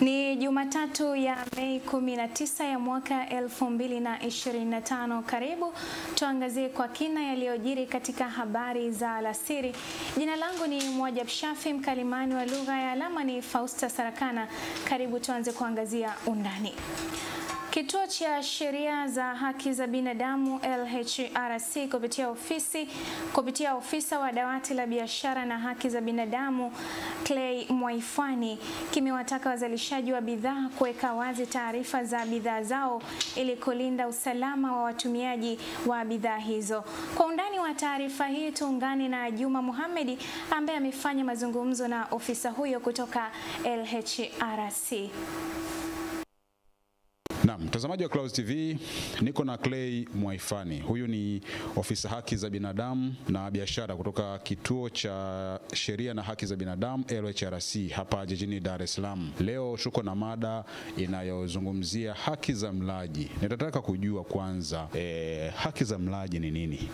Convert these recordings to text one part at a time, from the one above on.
Ni Jumatatu ya Mei 19 ya mwaka 2025. Karibu tuangazie kwa kina yaliyojiri katika habari za alasiri. Jina langu ni Mwajab Shafi, mkalimani wa lugha ya alama ni Fausta Sarakana. Karibu tuanze kuangazia undani. Kituo cha Sheria za Haki za Binadamu LHRC kupitia ofisa wa dawati la biashara na haki za binadamu Clay Mwaifani kimewataka wazalishaji wa bidhaa kuweka wazi taarifa za bidhaa zao ili kulinda usalama wa watumiaji wa bidhaa hizo. Kwa undani wa taarifa hii tuungane na Juma Mohamed ambaye amefanya mazungumzo na ofisa huyo kutoka LHRC. Na mtazamaji wa Clouds TV, niko na Clay Mwaifani. Huyu ni ofisa haki za binadamu na biashara kutoka Kituo cha Sheria na Haki za Binadamu LHRC hapa jijini Dar es Salaam. Leo tuko na mada inayozungumzia haki za mlaji. Nitataka kujua kwanza haki za mlaji ni nini?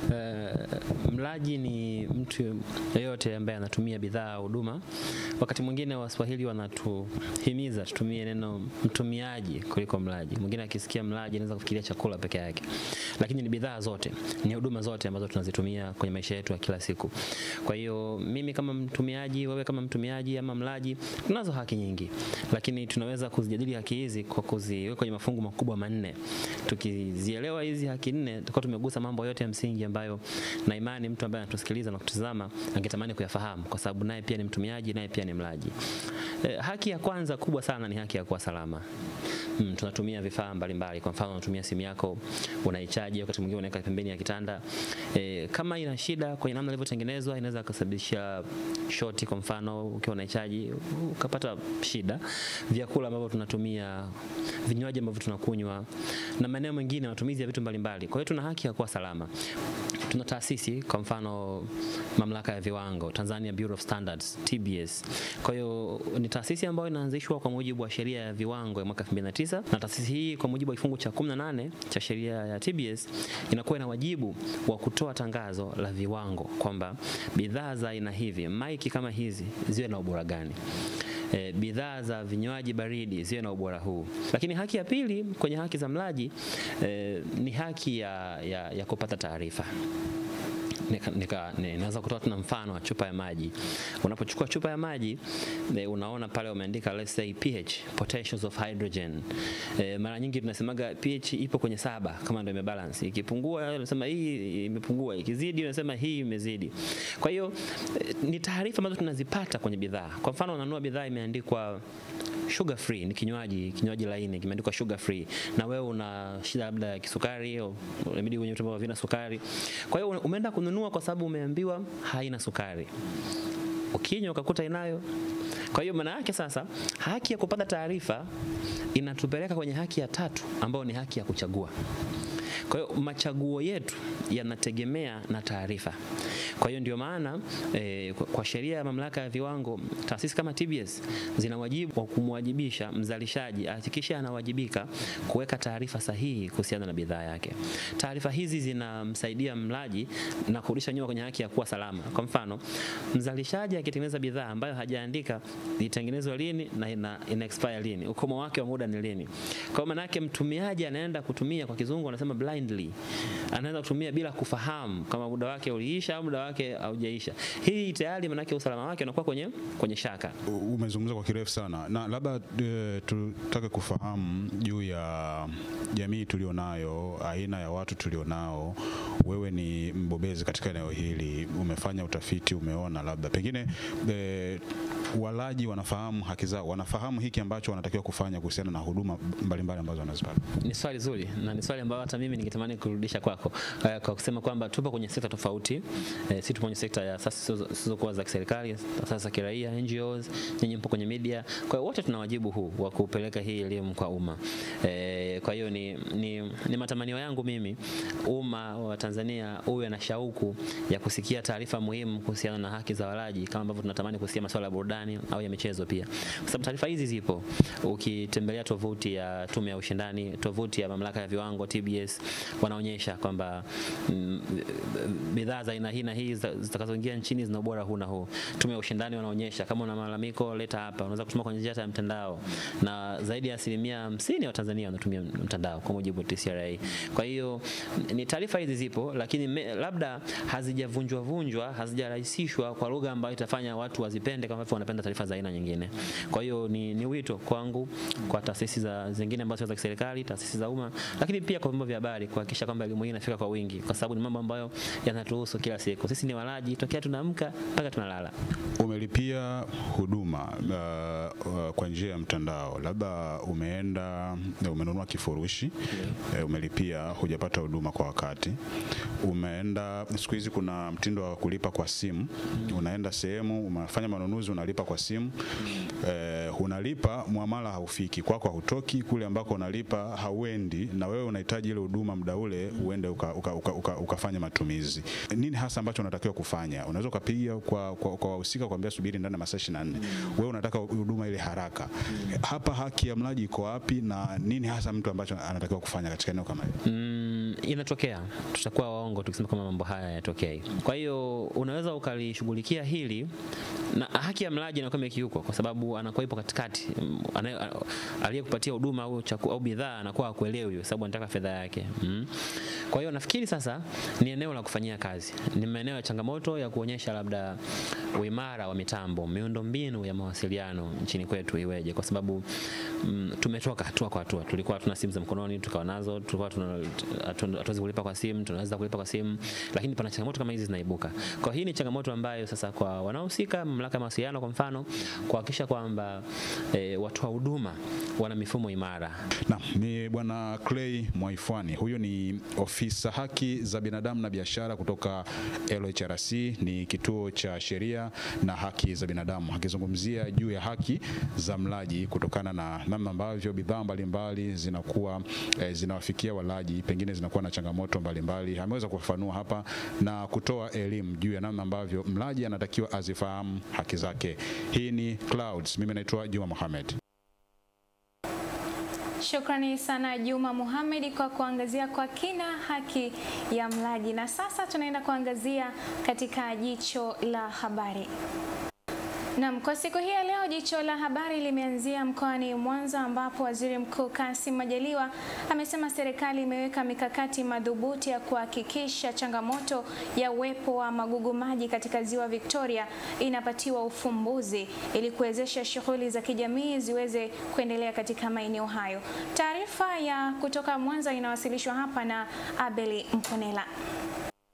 Mlaji ni mtu yeyote ambaye anatumia bidhaa au huduma. Wakati mwingine Waswahili wanatuhimiza tutumie neno mtumiaji kuliko mlaji. Mwingine akisikia mlaji anaweza kufikiria chakula peke yake. Lakini ni bidhaa zote, ni huduma zote ambazo tunazitumia kwenye maisha yetu ya kila siku. Kwa hiyo mimi kama mtumiaji, wewe kama mtumiaji ama mlaji, tunazo haki nyingi. Lakini tunaweza kuzijadili haki hizi kwa kuziweka kwenye mafungu makubwa manne. Tukizielewa hizi haki nne, tutakuwa tumegusa mambo yote ya msingi ambayo na imani mtu ambaye anatusikiliza na kutazama angetamani kuyafahamu, kwa sababu naye pia ni mtumiaji, naye pia ni mlaji. Haki ya kwanza kubwa sana ni haki ya kuwa salama. Tunatumia vifaa mbalimbali. Kwa mfano unatumia simu yako, unaichaji, wakati mwingine unaweka pembeni ya kitanda. Kama ina shida kwenye namna ilivyotengenezwa inaweza kusababisha shoti. Kwa mfano ukiwa unaichaji ukapata shida. Vyakula ambavyo tunatumia, vinywaji ambavyo tunakunywa na maeneo mengine matumizi ya vitu mbalimbali. Kwa hiyo tuna haki ya kuwa salama. Tuna taasisi, kwa mfano Mamlaka ya Viwango, Tanzania Bureau of Standards, TBS. Kwa hiyo ni taasisi ambayo inaanzishwa kwa mujibu wa sheria ya viwango ya mwaka 2009, na taasisi hii kwa mujibu wa kifungu cha 18 cha sheria ya TBS inakuwa na wajibu wa kutoa tangazo la viwango kwamba bidhaa za aina hivi, maiki kama hizi ziwe na ubora gani. Bidhaa za vinywaji baridi ziwe na ubora huu. Lakini haki ya pili kwenye haki za mlaji ni haki ya kupata taarifa. Naweza kutoa tuna mfano wa chupa ya maji. Unapochukua chupa ya maji unaona pale wameandika let's say pH, potentials of hydrogen. Mara nyingi tunasemaga pH ipo kwenye 7 kama ndio imebalance. Ikipungua unasema hii imepungua, ikizidi unasema hii imezidi. Kwa hiyo ni taarifa ambazo tunazipata kwenye bidhaa. Kwa mfano unanunua bidhaa imeandikwa sugar free, ni kinywaji laini kimeandikwa sugar free, na wewe una shida labda ya kisukari au inabidi kwenye vitu ambavyo vina sukari. Kwa hiyo umeenda kununua kwa sababu umeambiwa haina sukari, ukinywa ukakuta inayo. Kwa hiyo maana yake sasa haki ya kupata taarifa inatupeleka kwenye haki ya tatu ambayo ni haki ya kuchagua. Kwa hiyo machaguo yetu yanategemea na taarifa. Kwa hiyo ndio maana kwa sheria ya Mamlaka ya Viwango, taasisi kama TBS zina wajibu wa kumwajibisha mzalishaji ahakikishe anawajibika kuweka taarifa sahihi kuhusiana na bidhaa yake. Taarifa hizi zinamsaidia mlaji na kurudisha nyuma kwenye haki ya kuwa salama. Kwa mfano, mzalishaji akitengeneza bidhaa ambayo hajaandika itengenezwa lini na ina expire lini, ukomo wake wa muda ni lini. Kwa maana yake mtumiaji anaenda kutumia, kwa kizungu wanasema blindly, anaweza kutumia bila kufahamu kama muda wake uliisha au muda wake haujaisha. Hii tayari maana yake usalama wake unakuwa kwenye shaka. Umezungumza kwa kirefu sana, na labda tutake kufahamu juu ya jamii tulionayo, aina ya watu tulionao. Wewe ni mbobezi katika eneo hili, umefanya utafiti, umeona labda pengine walaji wanafahamu haki zao, wanafahamu hiki ambacho wanatakiwa kufanya kuhusiana na huduma mbalimbali ambazo wanazipata? Ni swali zuri na ni swali ambalo hata mimi ningetamani kurudisha kwako, kwa kusema kwamba tupo kwenye sekta tofauti. Sisi tupo kwenye sekta ya asasi zisizokuwa za kiserikali, asasi za kiraia, NGOs, nyinyi mpo kwenye media. Kwa hiyo wote tuna wajibu huu wa kupeleka hii elimu kwa umma. Kwa hiyo ni matamanio yangu mimi umma wa Tanzania uwe na shauku ya kusikia taarifa muhimu kuhusiana na haki za walaji, kama ambavyo tunatamani kusikia masuala ya burudani au ya michezo pia. Kwa sababu taarifa hizi zipo. Ukitembelea tovuti ya Tume ya Ushindani, tovuti ya Mamlaka ya Viwango TBS, wanaonyesha kwamba bidhaa za aina hii na hii zitakazoingia nchini zina ubora huu na huu. Tume ya ushindani wanaonyesha kama una malalamiko leta hapa, unaweza kutuma kwa njia ya mtandao, na zaidi ya 50% wa Tanzania wanatumia mtandao kwa mujibu wa TCRA. Kwa hiyo ni taarifa hizi zipo, lakini labda hazijavunjwa, hazijarahisishwa kwa lugha ambayo itafanya watu wazipende kama vile wanapenda taarifa za aina nyingine. Kwa hiyo ni wito kwangu kwa taasisi zingine ambazo za kiserikali, taasisi za umma, lakini pia kwa vyombo vya habari kuhakikisha kwamba elimu hii inafika kwa wingi, kwa sababu ni mambo ambayo yanatuhusu kila siku. Sisi ni walaji tokea tunaamka mpaka tunalala. Umelipia huduma kwa njia ya mtandao, labda umenunua kifurushi, umelipia, hujapata huduma kwa wakati. Umeenda, siku hizi kuna mtindo wa kulipa kwa simu, unaenda sehemu, unafanya manunuzi, unalipa kwa simu, unalipa, muamala haufiki kwako, hutoki kule ambako unalipa, hauendi, na wewe unahitaji ile huduma muda ule uende ukafanya matumizi. Nini hasa ambacho unatakiwa kufanya? Unaweza kupiga kwa wahusika kuambia subiri ndani ya masaa 24. Wewe unataka huduma ile haraka. Hapa haki ya mlaji iko wapi, na nini hasa mtu ambacho anatakiwa kufanya katika eneo kama hili? Inatokea, tutakuwa waongo tukisema kama mambo haya yatokee. Kwa hiyo unaweza ukalishughulikia hili, na haki ya mlaji inakuwa imekiukwa kwa sababu anakuwa ipo katikati. Aliyekupatia huduma au bidhaa anakuwa hakuelewi kwa sababu anataka fedha yake. Kwa hiyo nafikiri sasa ni eneo la kufanyia kazi. Ni maeneo ya changamoto ya kuonyesha labda uimara wa mitambo, miundombinu ya mawasiliano nchini kwetu iweje, kwa sababu tumetoka hatua kwa hatua. Tulikuwa tuna simu za mkononi, tukawa nazo, tulikuwa hatuwezi kulipa kwa simu, tunaweza kulipa kwa simu, lakini pana changamoto kama hizi zinaibuka. Kwa hii ni changamoto ambayo sasa kwa wanaohusika, mamlaka ya mawasiliano kwa mfano, kuhakikisha kwamba watu wa huduma wana mifumo imara. Ni Bwana Clay Mwaifwani, huyo ni ofisa haki za binadamu na biashara kutoka LHRC, ni kituo cha sheria na haki za binadamu, akizungumzia juu ya haki za mlaji kutokana na namna ambavyo bidhaa mbalimbali zinakuwa zinawafikia walaji, pengine zinakuwa na changamoto mbalimbali. Ameweza kufafanua hapa na kutoa elimu juu ya namna ambavyo mlaji anatakiwa azifahamu haki zake. Hii ni Clouds, mimi naitwa Juma Mohamed. Shukrani sana Juma Mohamed kwa kuangazia kwa kina haki ya mlaji. Na sasa tunaenda kuangazia katika jicho la habari. Naam, kwa siku hii ya leo jicho la habari limeanzia mkoani Mwanza, ambapo Waziri Mkuu Kassim Majaliwa amesema serikali imeweka mikakati madhubuti ya kuhakikisha changamoto ya uwepo wa magugu maji katika Ziwa Victoria inapatiwa ufumbuzi ili kuwezesha shughuli za kijamii ziweze kuendelea katika maeneo hayo. Taarifa ya kutoka Mwanza inawasilishwa hapa na Abeli Mponela.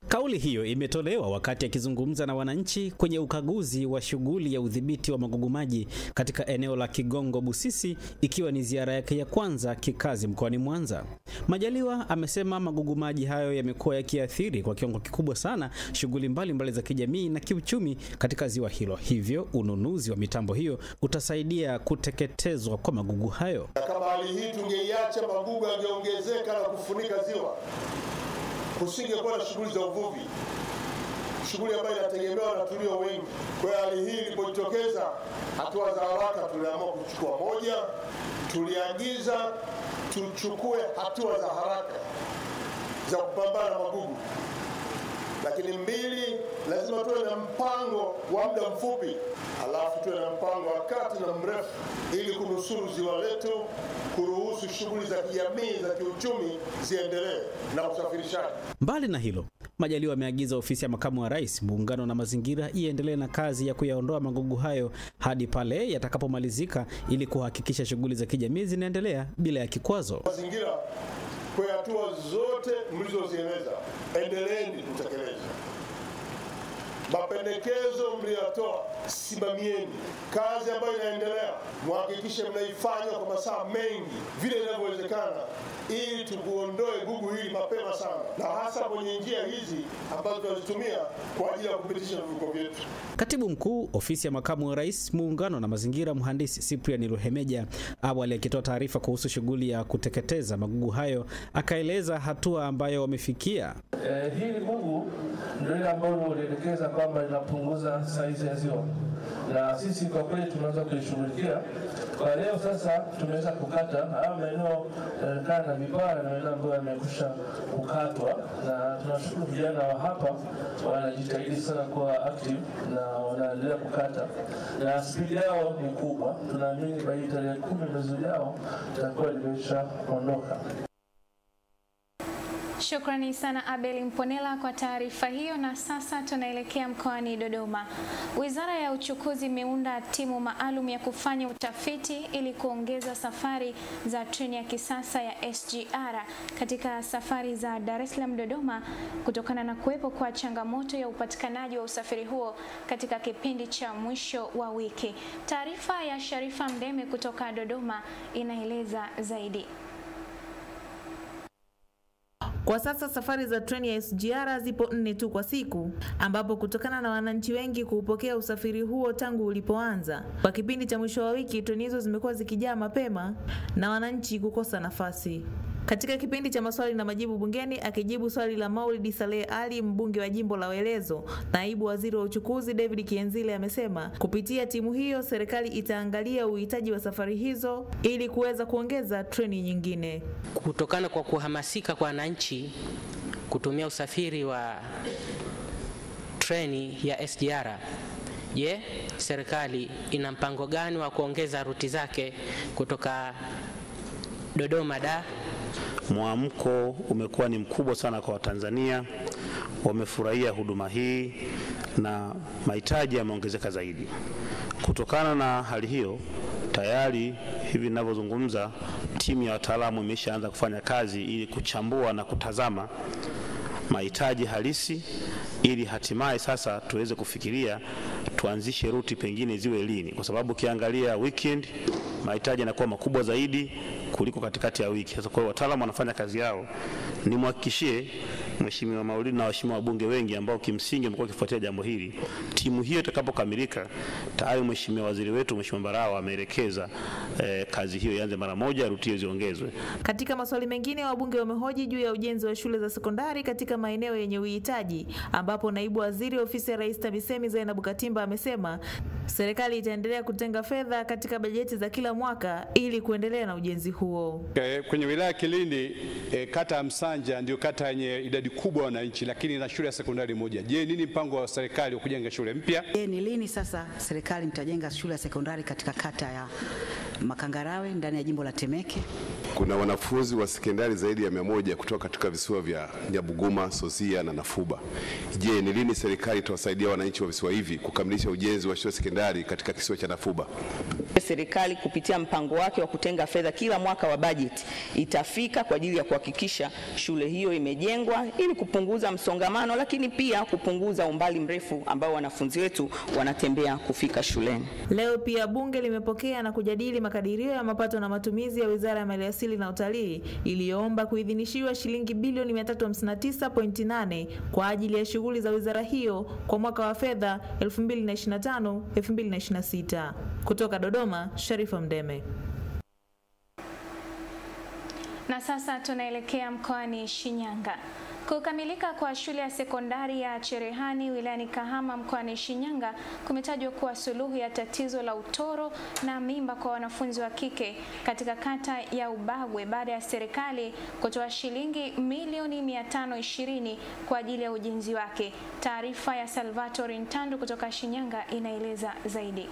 Kauli hiyo imetolewa wakati akizungumza na wananchi kwenye ukaguzi wa shughuli ya udhibiti wa magugu maji katika eneo la Kigongo Busisi, ikiwa ni ziara yake ya kwanza kikazi mkoani Mwanza. Majaliwa amesema magugu maji hayo yamekuwa yakiathiri kwa kiwango kikubwa sana shughuli mbalimbali za kijamii na kiuchumi katika ziwa hilo. Hivyo ununuzi wa mitambo hiyo utasaidia kuteketezwa kwa magugu hayo. Kama hali hii tungeiacha magugu yangeongezeka na kufunika ziwa, kusingekuwa na shughuli za uvuvi, shughuli ambayo inategemewa na tulio wengi. Kwa hiyo hali hii ilipojitokeza, hatua za haraka tuliamua kuchukua. Moja, tuliagiza tuchukue hatua za haraka za kupambana na magugu. Lakini mbili, lazima tuwe na mpango wa muda mfupi, alafu tuwe na mpango wa kati na mrefu ili kunusuru ziwa letu, kuruhusu shughuli za kijamii za kiuchumi ziendelee na usafirishaji. Mbali na hilo, Majaliwa ameagiza ofisi ya makamu wa rais, muungano na mazingira iendelee na kazi ya kuyaondoa magugu hayo hadi pale yatakapomalizika ili kuhakikisha shughuli za kijamii zinaendelea bila ya kikwazo. Mazingira, kwa hatua zote mlizozieleza, endeleeni kutekeleza. Mapendekezo mliotoa, simamieni. Kazi ambayo inaendelea, muhakikishe mnaifanya kwa masaa mengi vile inavyowezekana ili tukuondoe gugu hili mapema sana, na hasa kwenye njia hizi ambazo tunazitumia kwa ajili ya kupitisha vivuko vyetu. Katibu Mkuu Ofisi ya Makamu wa Rais, Muungano na Mazingira, Mhandisi Cyprian Ruhemeja, awali akitoa taarifa kuhusu shughuli ya kuteketeza magugu hayo, akaeleza hatua ambayo wamefikia. Hili gugu ndio ile ambayo ulielekeza kwamba inapunguza saizi ya ziwa, na sisi kwa kweli tunaweza kuishughulikia. Kwa leo sasa tumeweza kukata haya maeneo kana vibaya na maeneo ambayo yamekusha kukatwa, na tunashukuru vijana wa hapa wanajitahidi sana kuwa active na wanaendelea kukata, na spidi yao ni kubwa. Tunaamini by tarehe 10 mwezi ujao itakuwa limeshaondoka. Shukrani sana Abel Mponela kwa taarifa hiyo, na sasa tunaelekea mkoani Dodoma. Wizara ya Uchukuzi imeunda timu maalum ya kufanya utafiti ili kuongeza safari za treni ya kisasa ya SGR katika safari za Dar es Salaam Dodoma kutokana na kuwepo kwa changamoto ya upatikanaji wa usafiri huo katika kipindi cha mwisho wa wiki. Taarifa ya Sharifa Mdeme kutoka Dodoma inaeleza zaidi. Kwa sasa safari za treni ya SGR zipo 4 tu kwa siku, ambapo kutokana na wananchi wengi kuupokea usafiri huo tangu ulipoanza, kwa kipindi cha mwisho wa wiki treni hizo zimekuwa zikijaa mapema na wananchi kukosa nafasi. Katika kipindi cha maswali na majibu bungeni, akijibu swali la Maulid Saleh Ali, mbunge wa jimbo la Welezo, naibu waziri wa uchukuzi David Kienzile amesema kupitia timu hiyo serikali itaangalia uhitaji wa safari hizo ili kuweza kuongeza treni nyingine. Kutokana kwa kuhamasika kwa wananchi kutumia usafiri wa treni ya SGR, je, serikali ina mpango gani wa kuongeza ruti zake kutoka Dodoma Dar? Mwamko umekuwa ni mkubwa sana kwa Watanzania, wamefurahia huduma hii na mahitaji yameongezeka zaidi. Kutokana na hali hiyo, tayari hivi ninavyozungumza timu ya wataalamu imeshaanza kufanya kazi ili kuchambua na kutazama mahitaji halisi ili hatimaye sasa tuweze kufikiria tuanzishe ruti pengine ziwe lini, kwa sababu ukiangalia weekend mahitaji yanakuwa makubwa zaidi kuliko katikati ya wiki. Sasa kwa hiyo wataalamu wanafanya kazi yao. Nimhakikishie Mheshimiwa Maulid na waheshimiwa wabunge wengi ambao kimsingi wamekuwa kifuatia jambo hili, timu hiyo itakapokamilika tayari Mheshimiwa waziri wetu Mheshimiwa Mbarawa ameelekeza kazi hiyo ianze mara moja, ruti hiyo ziongezwe. Katika maswali mengine, wabunge wamehoji juu ya ujenzi wa shule za sekondari katika maeneo yenye uhitaji, ambapo naibu waziri ofisi ya Rais TAMISEMI Zainabu Katimba amesema serikali itaendelea kutenga fedha katika bajeti za kila mwaka ili kuendelea na ujenzi huo. Kwenye wilaya Kilindi, kata ya Msanja ndio kata yenye idadi kubwa wananchi, lakini na shule ya sekondari moja. Je, nini mpango wa serikali wa kujenga shule mpya? Ni lini sasa serikali mtajenga shule ya sekondari katika kata ya Makangarawe ndani ya jimbo la Temeke? Kuna wanafunzi wa sekondari zaidi ya 100 kutoka katika visiwa vya Nyabuguma, Sozia na Nafuba. Je, ni lini serikali itawasaidia wananchi wa visiwa hivi kukamilisha ujenzi wa shule sekondari katika kisiwa cha Nafuba? Serikali kupitia mpango wake wa kutenga fedha kila mwaka wa bajeti itafika kwa ajili ya kuhakikisha shule hiyo imejengwa ili kupunguza msongamano, lakini pia kupunguza umbali mrefu ambao wanafunzi wetu wanatembea kufika shuleni. Leo pia bunge limepokea na kujadili makadirio ya mapato na matumizi ya Wizara ya Maliasili na Utalii iliyoomba kuidhinishiwa shilingi bilioni 359.8 kwa ajili ya shughuli za wizara hiyo kwa mwaka wa fedha 2025-2026. Kutoka Dodoma, Sharifa Mdeme. Na sasa tunaelekea mkoani Shinyanga. Kukamilika kwa shule ya sekondari ya Cherehani wilayani Kahama mkoani Shinyanga kumetajwa kuwa suluhu ya tatizo la utoro na mimba kwa wanafunzi wa kike katika kata ya Ubagwe baada ya serikali kutoa shilingi milioni 520 kwa ajili ya ujenzi wake. Taarifa ya Salvatore Ntandu kutoka Shinyanga inaeleza zaidi.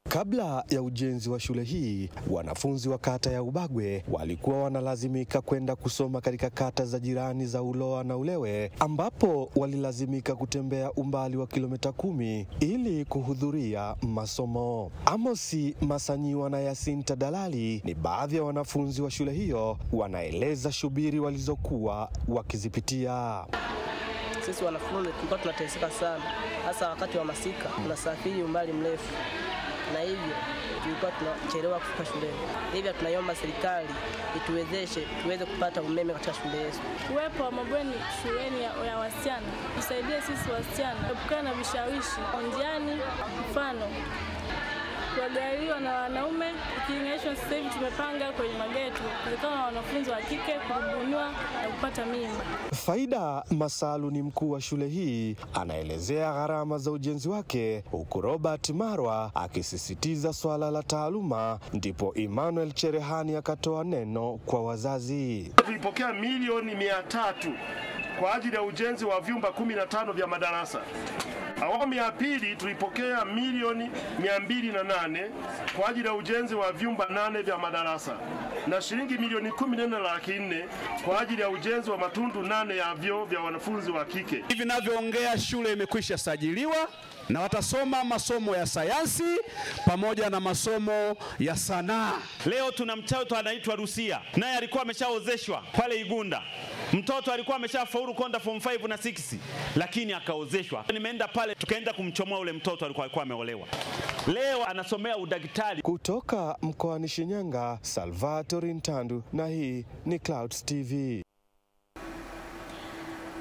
Kabla ya ujenzi wa shule hii, wanafunzi wa kata ya Ubagwe walikuwa wanalazimika kwenda kusoma katika kata za jirani za Uloa na Ulewe, ambapo walilazimika kutembea umbali wa kilomita 10 ili kuhudhuria masomo. Amosi Masanyiwa na Yasinta Dalali ni baadhi ya wanafunzi wa shule hiyo, wanaeleza shubiri walizokuwa wakizipitia. Sisi wanafunzi tulikuwa tunateseka sana, hasa wakati wa masika, tunasafiri umbali mrefu, na hivyo tulikuwa tunachelewa kufika shuleni. Hivyo tunaiomba serikali ituwezeshe tuweze kupata umeme katika shule yetu. Uwepo wa mabweni shuleni ya wasichana tusaidie sisi wasichana epukana na vishawishi njiani, mfano kuagaliwa na wanaume ukilinganishwa sasa hivi tumepanga kwenye mageto kutokana na wanafunzi wa kike kurubuniwa na kupata mimba. Faida Masalu ni mkuu wa shule hii, anaelezea gharama za ujenzi wake, huku Robert Marwa akisisitiza swala la taaluma. Ndipo Emmanuel Cherehani akatoa neno kwa wazazi. Tulipokea milioni 300 kwa ajili ya ujenzi wa vyumba 15 vya madarasa. Awamu ya pili tulipokea milioni 208 kwa ajili ya ujenzi wa vyumba 8 vya madarasa na shilingi milioni 14,400,000 kwa ajili ya ujenzi wa matundu 8 ya vyoo vya wanafunzi wa kike. Hivi ninavyoongea shule imekwisha sajiliwa na watasoma masomo ya sayansi pamoja na masomo ya sanaa. Leo tuna mtoto anaitwa Rusia, naye alikuwa ameshaozeshwa pale Igunda. Mtoto alikuwa ameshafaulu kwenda form 5 na 6 lakini akaozeshwa. Nimeenda pale tukaenda kumchomoa ule mtoto alikuwa ameolewa. Leo anasomea udaktari. Kutoka mkoani Shinyanga, Salvatore Ntandu, na hii ni Clouds TV.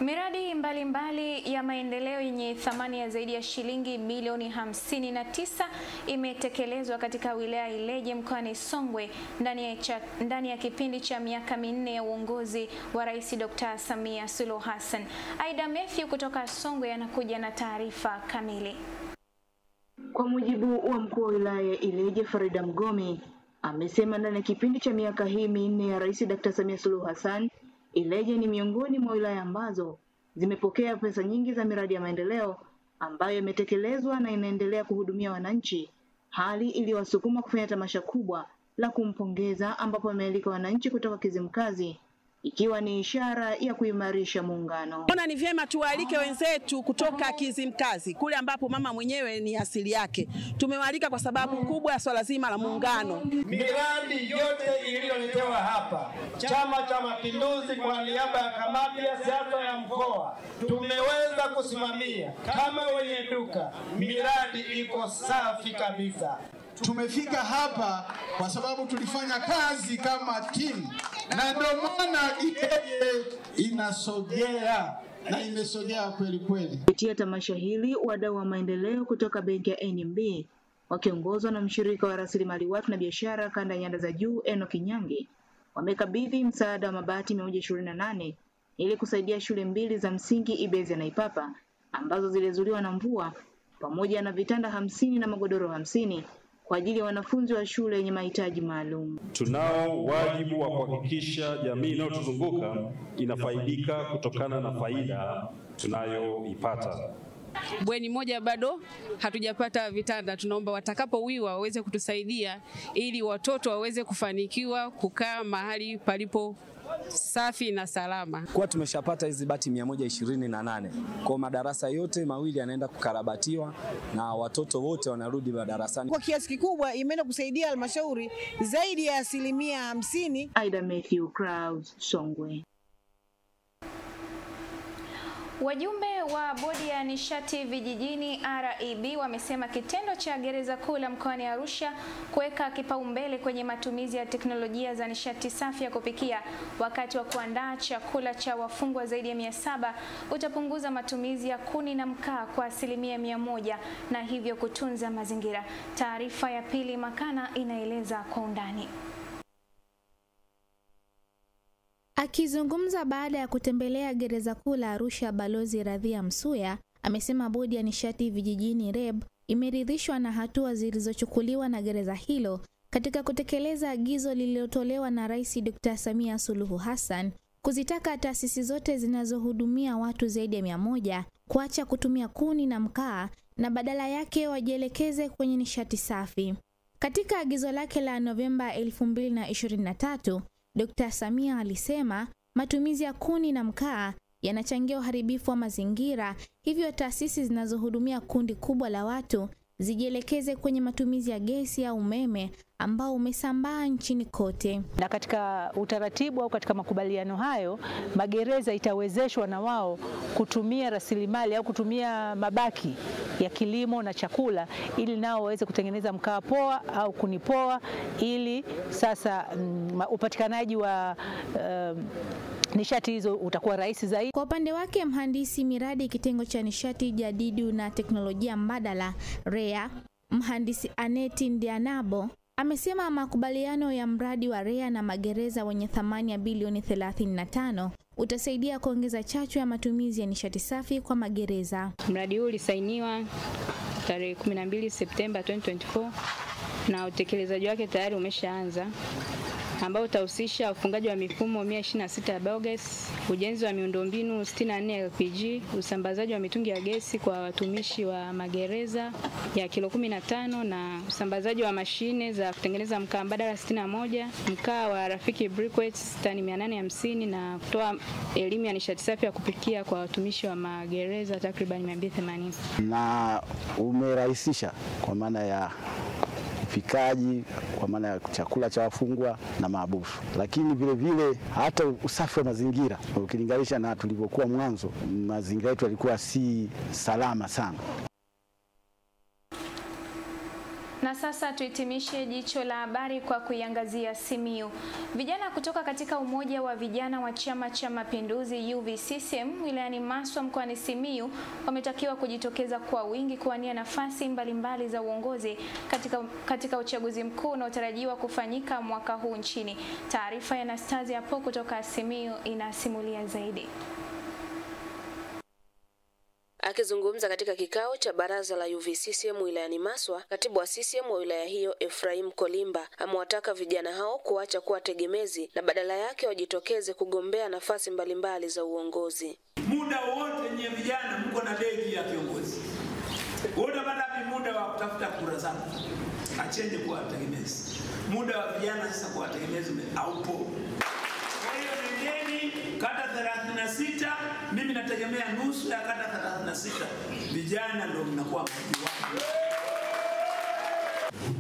Miradi mbalimbali ya maendeleo yenye thamani ya zaidi ya shilingi milioni 59 imetekelezwa katika wilaya Ileje mkoani Songwe ndani ya kipindi cha miaka 4 ya uongozi wa Rais Dr. Samia Suluhu Hassan. Aida Matthew kutoka Songwe anakuja na taarifa kamili. Kwa mujibu wa mkuu wa wilaya Ileje Farida Mgomi, amesema ndani ya kipindi cha miaka hii 4 ya Rais Dr. Samia Suluhu Hassan, Ileje ni miongoni mwa wilaya ambazo zimepokea pesa nyingi za miradi ya maendeleo ambayo imetekelezwa na inaendelea kuhudumia wananchi, hali iliyowasukuma kufanya tamasha kubwa la kumpongeza ambapo amealika wananchi kutoka Kizimkazi, ikiwa ni ishara ya kuimarisha muungano. Ona ni vyema tuwaalike wenzetu kutoka Kizimkazi kule ambapo mama mwenyewe ni asili yake. Tumewaalika kwa sababu kubwa ya swala zima la muungano. Miradi yote iliyoletewa hapa, Chama cha Mapinduzi kwa niaba ya kamati ya siasa ya mkoa tumeweza kusimamia kama wenye duka. Miradi iko safi kabisa. Tumefika hapa kwa sababu tulifanya kazi kama timu, na ndio maana Ileje inasogea na imesogea kweli kweli. Kupitia tamasha hili, wadau wa maendeleo kutoka benki ya NMB wakiongozwa na mshirika wa rasilimali watu na biashara kanda ya Nyanda za Juu Enoki Nyange wamekabidhi msaada wa mabati 128 ili kusaidia shule 2 za msingi Ibezi na Ipapa ambazo zilizuliwa na mvua, pamoja na vitanda 50 na magodoro 50 kwa ajili ya wanafunzi wa shule yenye mahitaji maalum. Tunao wajibu wa kuhakikisha jamii inayotuzunguka inafaidika kutokana na faida tunayoipata. Bweni moja bado hatujapata vitanda, tunaomba watakapowiwa waweze kutusaidia ili watoto waweze kufanikiwa kukaa mahali palipo safi na salama. Kwa tumeshapata hizi bati 128. Kwa madarasa yote mawili yanaenda kukarabatiwa na watoto wote wanarudi madarasani. Kwa kiasi kikubwa imeenda kusaidia halmashauri zaidi ya 50%. Aida Matthew, Clouds, Songwe. Wajumbe wa bodi ya nishati vijijini REB wamesema kitendo cha gereza kuu la mkoani Arusha kuweka kipaumbele kwenye matumizi ya teknolojia za nishati safi ya kupikia wakati wa kuandaa chakula cha wafungwa zaidi ya 700 utapunguza matumizi ya kuni na mkaa kwa 100% na hivyo kutunza mazingira. Taarifa ya Pili Makana inaeleza kwa undani. Akizungumza baada ya kutembelea gereza kuu la Arusha, Balozi Radhia Msuya amesema bodi ya nishati vijijini REB imeridhishwa na hatua zilizochukuliwa na gereza hilo katika kutekeleza agizo lililotolewa na Rais Dr. Samia Suluhu Hassan kuzitaka taasisi zote zinazohudumia watu zaidi ya 100 kuacha kutumia kuni na mkaa na badala yake wajielekeze kwenye nishati safi. Katika agizo lake la Novemba 2023, Dr. Samia alisema matumizi ya kuni na mkaa yanachangia uharibifu wa mazingira, hivyo taasisi zinazohudumia kundi kubwa la watu zijielekeze kwenye matumizi ya gesi au umeme ambao umesambaa nchini kote. Na katika utaratibu au katika makubaliano hayo, magereza itawezeshwa na wao kutumia rasilimali au kutumia mabaki ya kilimo na chakula ili nao waweze kutengeneza mkaa poa au kuni poa, ili sasa upatikanaji wa nishati hizo utakuwa rahisi zaidi. Kwa upande wake, mhandisi miradi kitengo cha nishati jadidu na teknolojia mbadala REA, mhandisi Aneti Ndianabo Amesema makubaliano ya mradi wa REA na magereza wenye thamani ya bilioni 35 utasaidia kuongeza chachu ya matumizi ya nishati safi kwa magereza. Mradi huu ulisainiwa tarehe 12 Septemba 2024 na utekelezaji wake tayari umeshaanza, ambao utahusisha ufungaji wa mifumo 126 ya biogas, ujenzi wa miundombinu 64 LPG, usambazaji wa mitungi ya gesi kwa watumishi wa magereza ya kilo 15 na usambazaji wa mashine za kutengeneza mkaa mbadala 61, mkaa wa Rafiki briquettes tani 850 na kutoa elimu ya nishati safi ya kupikia kwa watumishi wa magereza takriban 280. Na umerahisisha kwa maana ya upikaji, kwa maana ya chakula cha wafungwa na mahabusu, lakini vile vile hata usafi wa mazingira. Ukilinganisha na tulivyokuwa mwanzo, mazingira yetu yalikuwa si salama sana. Na sasa tuhitimishe jicho la habari kwa kuiangazia Simiyu. Vijana kutoka katika umoja wa vijana wa Chama cha Mapinduzi UVCCM wilayani Maswa mkoani Simiyu wametakiwa kujitokeza kwa wingi kuwania nafasi mbalimbali za uongozi katika uchaguzi mkuu unaotarajiwa kufanyika mwaka huu nchini. Taarifa ya Anastasia hapo kutoka Simiyu inasimulia zaidi. Akizungumza katika kikao cha baraza la UVCCM wilayani Maswa, katibu wa CCM wa wilaya hiyo Ephraim Kolimba amewataka vijana hao kuacha kuwa tegemezi na badala yake wajitokeze kugombea nafasi mbalimbali za uongozi. Muda wote nye vijana mko na begi ya kiongozi. Wote bado muda wa kutafuta kura zangu. Achende kuwa tegemezi. Muda wa vijana sasa kuwa tegemezi haupo. Kata 36, mimi nategemea nusu ya kata 36. Vijana ndio mnakuwa mjiwangu.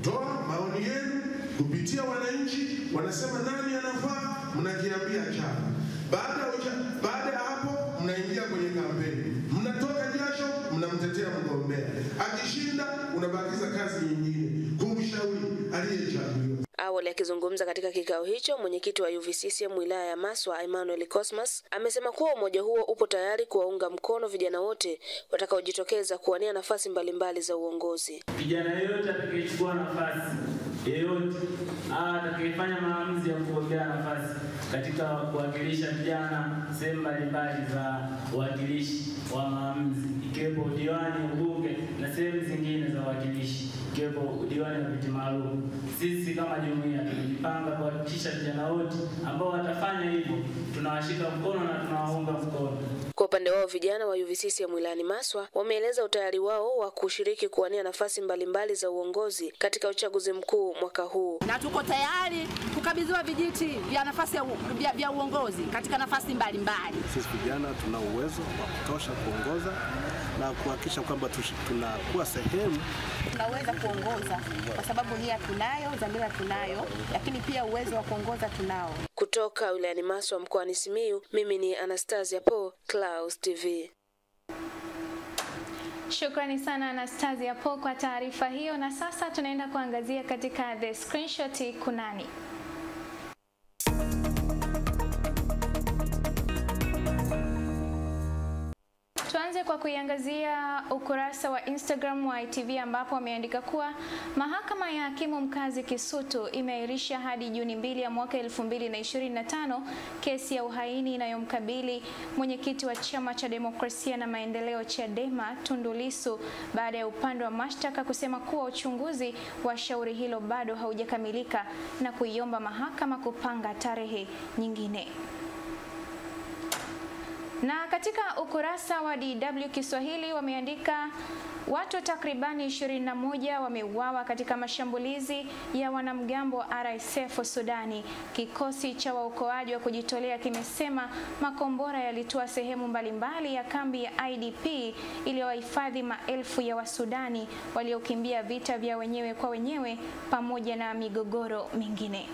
Toa maoni yenu kupitia wananchi, wanasema nani anafaa, mnakiambia chama. Baada ya hapo mnaingia kwenye kampeni. Mnatoka jasho, mnamtetea mgombea. Akishinda unabakiza kazi nyingine kumshauri aliyechaguliwa. Awali akizungumza katika kikao hicho, mwenyekiti wa UVCCM wilaya ya Maswa Emmanuel Cosmas amesema kuwa umoja huo upo tayari kuwaunga mkono vijana wote watakaojitokeza kuwania nafasi mbalimbali za uongozi. Vijana yote atakayechukua nafasi yote atakayefanya maamuzi ya kugombea nafasi katika kuwakilisha vijana sehemu mbalimbali za uwakilishi wa maamuzi, ikiwepo diwani, ubunge na sehemu zingine za uwakilishi, ikiwepo diwani na viti maalum. Sisi kama jumuiya tumejipanga kuhakikisha vijana wote ambao watafanya hivyo tunawashika mkono na tunawaunga mkono. Kwa upande wao vijana wa UVCCM wilayani Maswa wameeleza utayari wao wa kushiriki kuwania nafasi mbalimbali za uongozi katika uchaguzi mkuu mwaka huu. Na tuko tayari kukabidhiwa vijiti vya nafasi vya uongozi katika nafasi mbalimbali. Sisi vijana tuna uwezo wa kutosha kuongoza na kuhakikisha kwamba tunakuwa sehemu. Tunaweza kuongoza kwa sababu nia tunayo, dhamira tunayo, lakini pia uwezo wa kuongoza tunao. Kutoka wilayani Maswa mkoani Simiyu, mimi ni Anastasia Po, Clouds TV. Shukrani sana Anastasia Po kwa taarifa hiyo, na sasa tunaenda kuangazia katika The Screenshot kunani. Tuanze kwa kuiangazia ukurasa wa Instagram wa ITV ambapo wameandika kuwa mahakama ya hakimu mkazi Kisutu imeahirisha hadi Juni 2 ya mwaka 2025 kesi ya uhaini inayomkabili mwenyekiti wa Chama cha Demokrasia na Maendeleo Chadema Tundu Lissu baada ya upande wa mashtaka kusema kuwa uchunguzi wa shauri hilo bado haujakamilika na kuiomba mahakama kupanga tarehe nyingine. Na katika ukurasa wa DW Kiswahili wameandika watu takribani 21 wameuawa katika mashambulizi ya wanamgambo wa RSF Sudani. Kikosi cha waokoaji wa kujitolea kimesema makombora yalitua sehemu mbalimbali ya kambi ya IDP iliyowahifadhi maelfu ya Wasudani waliokimbia vita vya wenyewe kwa wenyewe pamoja na migogoro mingine.